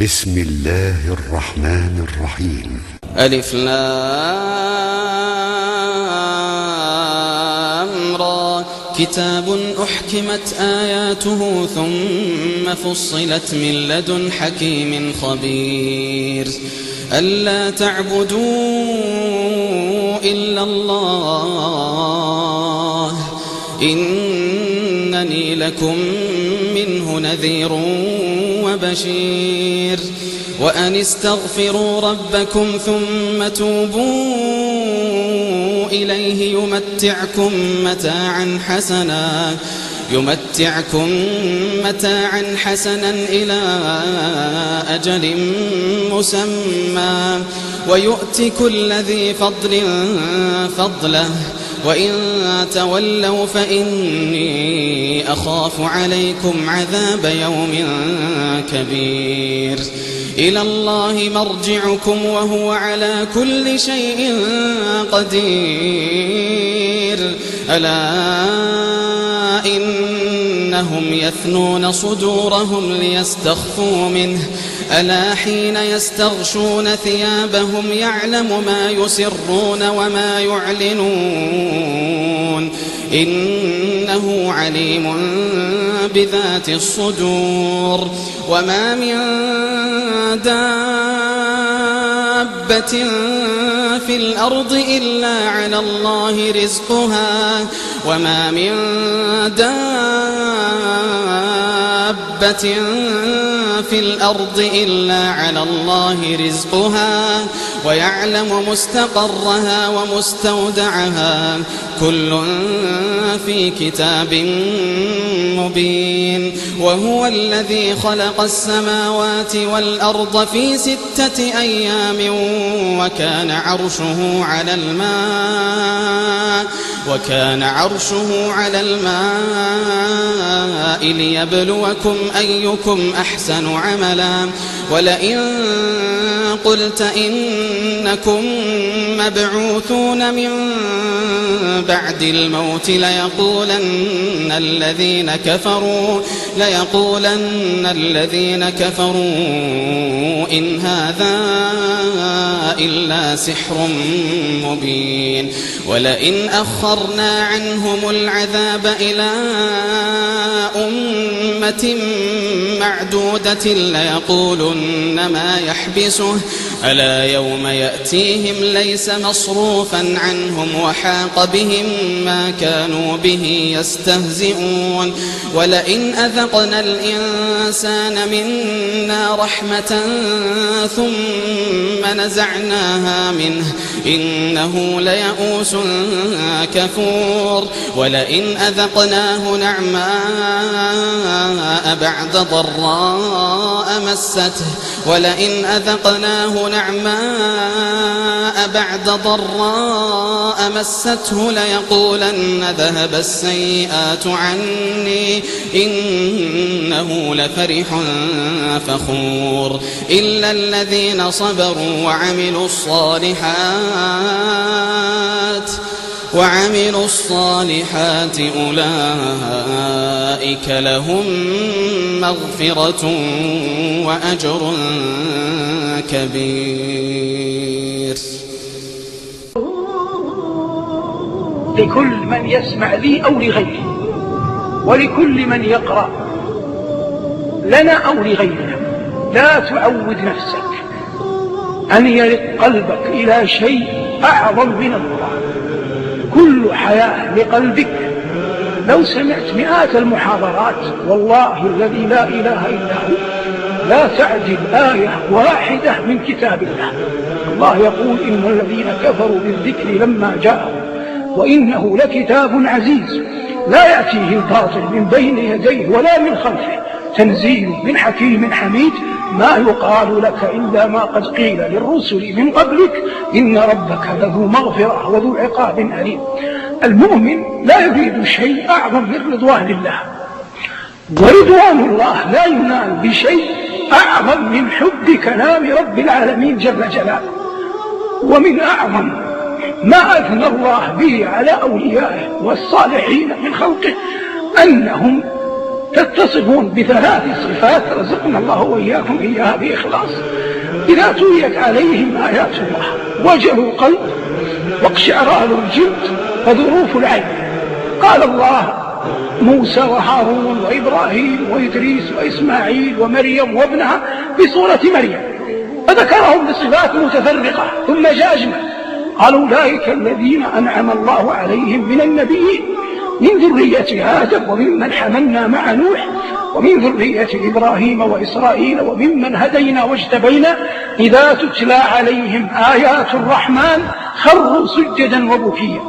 بسم الله الرحمن الرحيم. ألف لام را. كتاب أحكمت آياته ثم فصلت من لدن حكيم خبير. ألا تعبدوا إلا الله إنني لكم منه نذير وبشير. وأن استغفروا ربكم ثم توبوا إليه يمتعكم متاعا حسنا إلى أجل مسمى ويؤتي كل ذي فضل فضله وإن تولوا فإني أخاف عليكم عذاب يوم كبير. إلى الله مرجعكم وهو على كل شيء قدير. ألا إنهم يثنون صدورهم ليستخفوا منه ألا حين يستغشون ثيابهم يعلم ما يسرون وما يعلنون إنه عليم بذات الصدور. وما من دابة في الأرض إلا على الله رزقها وما من دابة في الأرض إلا على الله رزقها ويعلم مستقرها ومستودعها كل في كتاب مبين. وهو الذي خلق السماوات والأرض في 6 أيام وكان عرشه على الماء ليبلوكم أيكم أحسن عملا. ولئن قلت إنكم مبعوثون من بعد الموت ليقولن الذين كفروا إن هذا إلا سحر مبين. ولئن أخرنا عنهم العذاب إلى أمة معدودة ليقولن ما يحبسه ألا يوم يأتيهم ليس مصروفا عنهم وحاق بهم ما كانوا به يستهزئون. ولئن أذقنا الإنسان منا رحمة ثم نزعناها منه إنه ليئوس كفور. ولئن أذقناه نعماء بعد ضراء مسته ليقولن ذهب السيئات عني إنه لفرح فخور. إلا الذين صبروا وعملوا الصالحات أولئك لهم مغفرة وأجر كبير. لكل من يسمع لي أو لغيره ولكل من يقرأ لنا أو لغيرنا لا تعود نفسك أن يرق قلبك إلى شيء أعظم من الله. كل حياة لقلبك. لو سمعت مئات المحاضرات والله الذي لا إله إلا هو لا تعجب آية واحدة من كتاب الله. الله يقول إن الذين كفروا بالذكر لما جاءوا وإنه لكتاب عزيز لا يأتيه الباطل من بين يديه ولا من خلفه تنزيل من حكيم حميد. ما يقال لك إلا ما قد قيل للرسل من قبلك إن ربك له مغفرة وذو عقاب أليم. المؤمن لا يريد شيء أعظم من رضوان الله، ورضوان الله لا ينال بشيء أعظم من حب كلام رب العالمين جل جلاله. ومن أعظم ما أثنى الله به على أوليائه والصالحين من خلقه أنهم تتصفون بثلاث صفات رزقنا الله وإياكم إياها بإخلاص. إذا تليت عليهم آيات الله وجلوا القلب واقشعرار الجلد وذروف العين. قال الله موسى وهارون وإبراهيم وإدريس وإسماعيل ومريم وابنها بصورة مريم، فذكرهم بصفات متفرقة ثم جاء أجمل. قال أولئك الذين أنعم الله عليهم من النبيين من ذرية آدم وممن حملنا مع نوح ومن ذرية إبراهيم وإسرائيل وممن هدينا واجتبينا إذا تتلى عليهم آيات الرحمن خروا سجدا وبكيا.